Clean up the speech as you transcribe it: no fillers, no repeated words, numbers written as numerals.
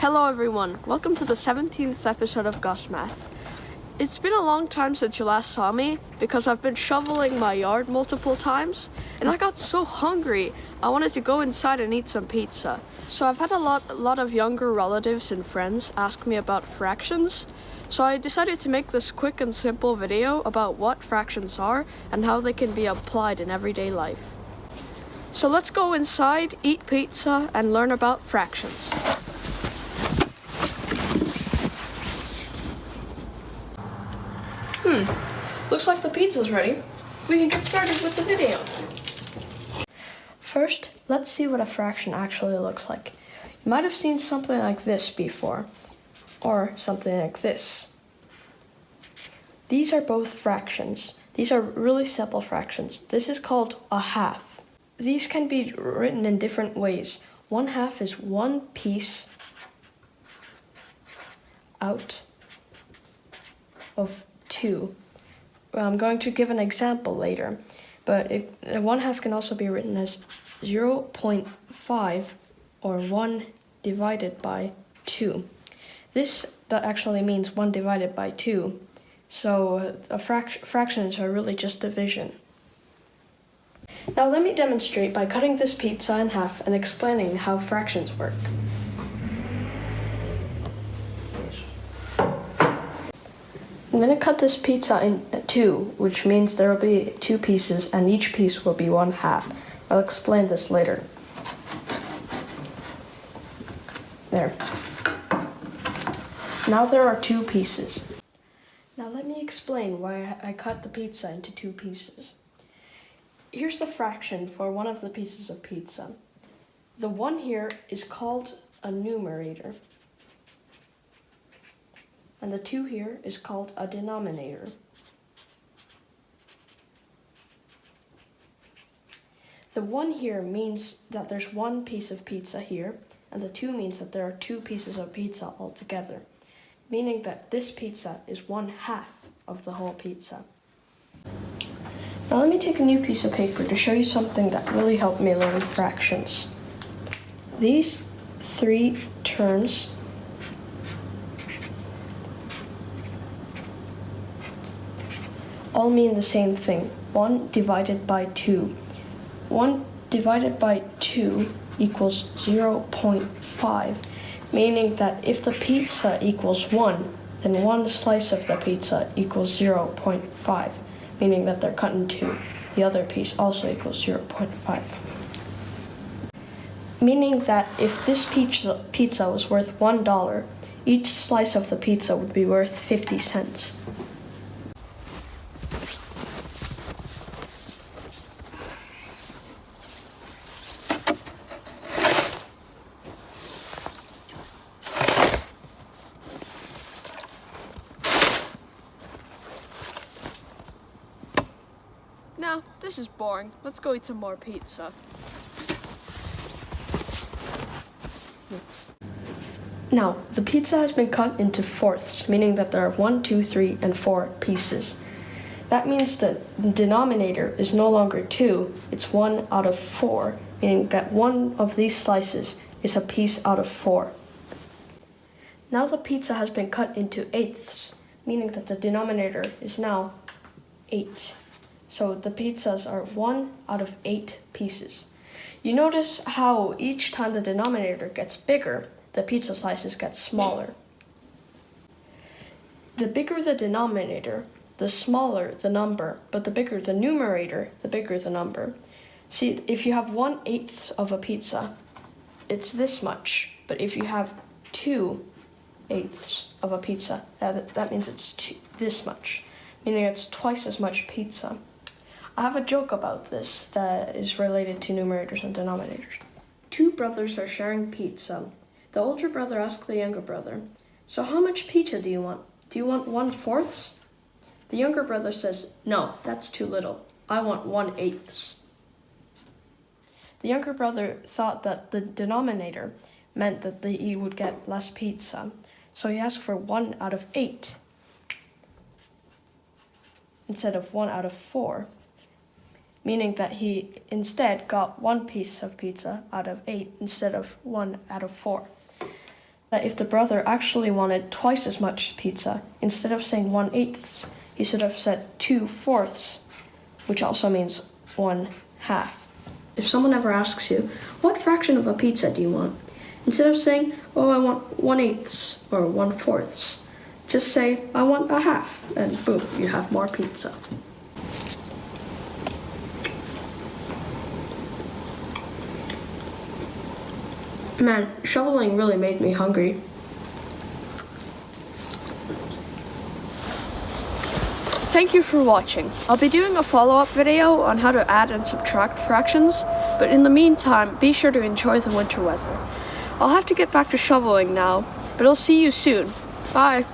Hello everyone, welcome to the 17th episode of GusMath. It's been a long time since you last saw me because I've been shoveling my yard multiple times and I got so hungry I wanted to go inside and eat some pizza. So I've had a lot of younger relatives and friends ask me about fractions, so I decided to make this quick and simple video about what fractions are and how they can be applied in everyday life. So let's go inside, eat pizza, and learn about fractions. Looks like the pizza's ready. We can get started with the video. First, let's see what a fraction actually looks like. You might have seen something like this before, or something like this. These are both fractions. These are really simple fractions. This is called a half. These can be written in different ways. 1/2 is one piece out of 2. I'm going to give an example later, but 1/2 can also be written as 0.5 or 1 divided by 2. That actually means 1 divided by 2, so fractions are really just division. Now let me demonstrate by cutting this pizza in half and explaining how fractions work. I'm going to cut this pizza in two, which means there will be 2 pieces and each piece will be 1/2. I'll explain this later. There. Now there are 2 pieces. Now let me explain why I cut the pizza into 2 pieces. Here's the fraction for one of the pieces of pizza. The 1 here is called a numerator. And the 2 here is called a denominator. The 1 here means that there's 1 piece of pizza here, and the 2 means that there are 2 pieces of pizza altogether, meaning that this pizza is 1/2 of the whole pizza. Now let me take a new piece of paper to show you something that really helped me learn fractions. These 3 terms all mean the same thing, 1 divided by 2. 1 divided by 2 equals 0.5, meaning that if the pizza equals 1, then 1 slice of the pizza equals 0.5, meaning that they're cut in 2. The other piece also equals 0.5. Meaning that if this pizza was worth $1, each slice of the pizza would be worth 50 cents. Now, this is boring. Let's go eat some more pizza. Now, the pizza has been cut into fourths, meaning that there are 1, 2, 3, and 4 pieces. That means that the denominator is no longer 2, it's 1 out of 4, meaning that one of these slices is a piece out of 4. Now the pizza has been cut into eighths, meaning that the denominator is now 8. So the pizzas are 1 out of 8 pieces. You notice how each time the denominator gets bigger, the pizza slices get smaller. The bigger the denominator, the smaller the number, but the bigger the numerator, the bigger the number. See, if you have 1/8 of a pizza, it's this much. But if you have 2/8 of a pizza, that means it's this much, meaning it's twice as much pizza. I have a joke about this that is related to numerators and denominators. 2 brothers are sharing pizza. The older brother asks the younger brother, "So how much pizza do you want? Do you want 1/4?" The younger brother says, "No, that's too little. I want 1/8." The younger brother thought that the denominator meant that he would get less pizza, so he asked for 1 out of 8 instead of 1 out of 4. Meaning that he instead got 1 piece of pizza out of 8 instead of 1 out of 4. That if the brother actually wanted twice as much pizza, instead of saying 1/8, he should have said 2/4, which also means 1/2. If someone ever asks you, what fraction of a pizza do you want? Instead of saying, oh, I want 1/8 or 1/4, just say, I want a half, and boom, you have more pizza. Man, shoveling really made me hungry. Thank you for watching. I'll be doing a follow-up video on how to add and subtract fractions, but in the meantime, be sure to enjoy the winter weather. I'll have to get back to shoveling now, but I'll see you soon. Bye.